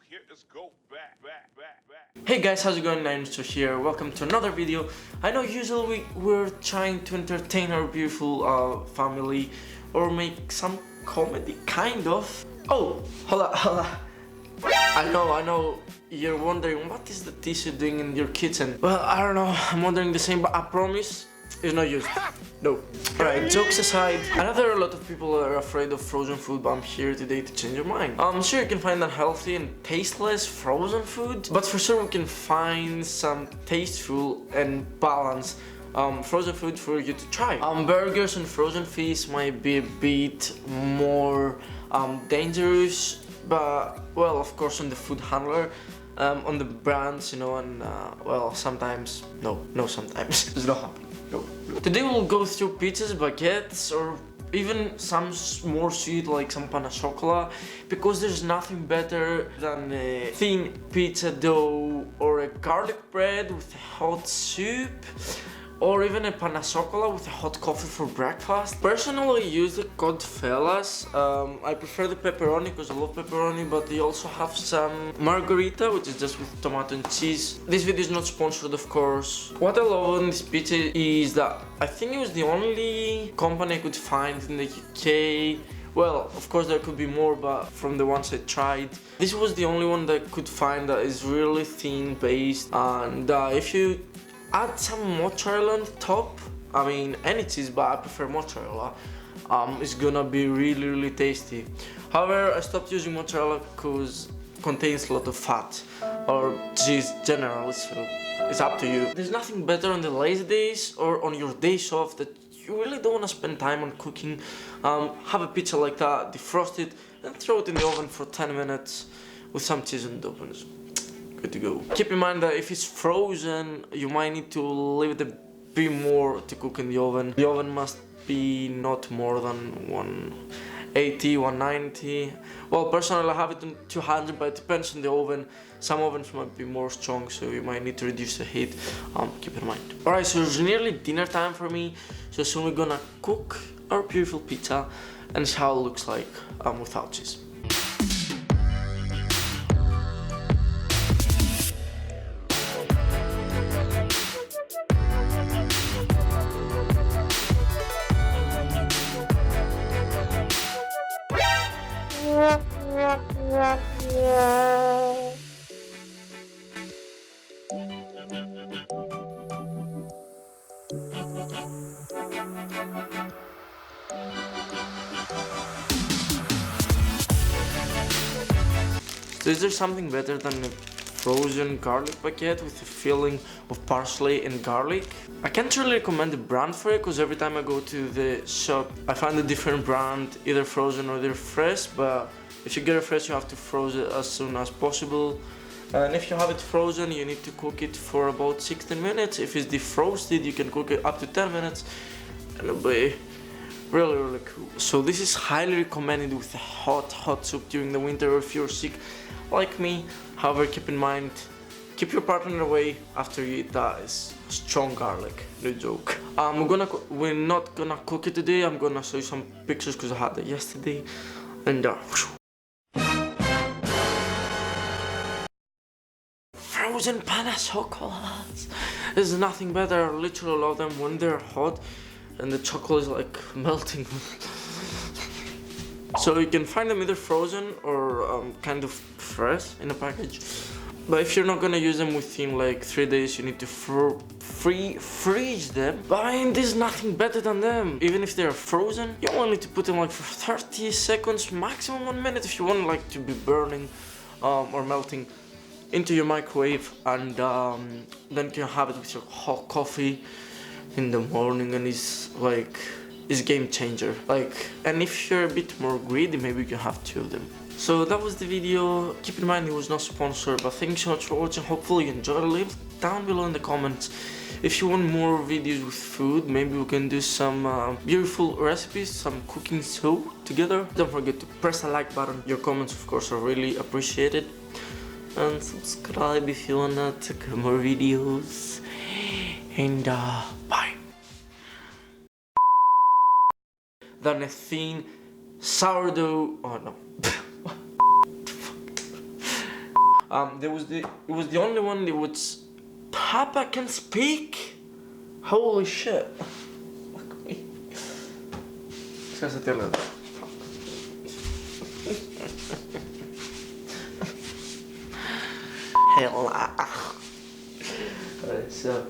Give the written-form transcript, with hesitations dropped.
here. Let's go back. Hey guys, how's it going? IOANISJO here. Welcome to another video. I know usually we're trying to entertain our beautiful family or make some comedy, kind of. Oh, hola. I know you're wondering what is the tissue doing in your kitchen. Well, I don't know, I'm wondering the same, but I promise it's no use. No. Alright, jokes aside, I know there are a lot of people that are afraid of frozen food, but I'm here today to change your mind. I'm sure you can find unhealthy and tasteless frozen food, but for sure we can find some tasteful and balanced frozen food for you to try. Burgers and frozen fish might be a bit more dangerous, but well, of course on the food handler, on the brands, you know, and well, sometimes, sometimes it's not happening. No. Today we'll go through pizzas, baguettes, or even some more sweet like some pan chocolate, because there's nothing better than a thin pizza dough or a garlic bread with a hot soup, or even a pan chocolate with a hot coffee for breakfast. Personally, I use the Godfellas. I prefer the pepperoni because I love pepperoni, but they also have some margarita, which is just with tomato and cheese. This video is not sponsored, of course. What I love on this pizza is that I think it was the only company I could find in the UK. Well, of course there could be more, but from the ones I tried, this was the only one that I could find that is really thin based, and if you add some mozzarella on the top, I mean any cheese, but I prefer mozzarella, it's gonna be really tasty. However, I stopped using mozzarella because it contains a lot of fat, or cheese generally, so it's up to you. There's nothing better on the lazy days or on your days off that you really don't want to spend time on cooking. Have a pizza like that, defrost it, and throw it in the oven for 10 minutes with some cheese on the oven. Good to go. Keep in mind that if it's frozen, you might need to leave it a bit more to cook in the oven. The oven must be not more than 180, 190. Well, personally I have it on 200, but it depends on the oven. Some ovens might be more strong, so you might need to reduce the heat. Keep in mind. Alright, so it's nearly dinner time for me, so soon we're gonna cook our beautiful pizza and see how it looks like without cheese. So is there something better than a frozen garlic baguette with a filling of parsley and garlic? I can't really recommend the brand for it because every time I go to the shop I find a different brand, either frozen or either fresh, but if you get it fresh you have to freeze it as soon as possible. And if you have it frozen, you need to cook it for about 16 minutes. If it's defrosted, you can cook it up to 10 minutes and it'll be really cool. So this is highly recommended with a hot soup during the winter, or if you're sick like me. However, keep in mind, keep your partner away after you eat that. Is strong garlic, no joke. We're not gonna cook it today. I'm gonna show you some pictures because I had it yesterday, and frozen pan chocolates. There's nothing better. I literally love them when they're hot and the chocolate is like melting. So you can find them either frozen or kind of fresh in a package. But if you're not gonna use them within like 3 days, you need to freeze them. But I mean, there's nothing better than them. Even if they're frozen, you only need to put them like for 30 seconds, maximum 1 minute if you want like to be burning or melting into your microwave, and then you can have it with your hot coffee in the morning, and it's game changer. And if you're a bit more greedy, maybe you can have 2 of them. So that was the video. Keep in mind it was not sponsored, but thanks so much for watching. Hopefully you enjoyed it. Leave down below in the comments if you want more videos with food. Maybe we can do some beautiful recipes, some cooking show together. Don't forget to press the like button. Your comments, of course, are really appreciated. And subscribe if you wanna check more videos. And bye. Than a thin sourdough. Oh no. It was the only one that was Papa can speak. Holy shit! Look at me. Ska se till det. Hella. Alright, so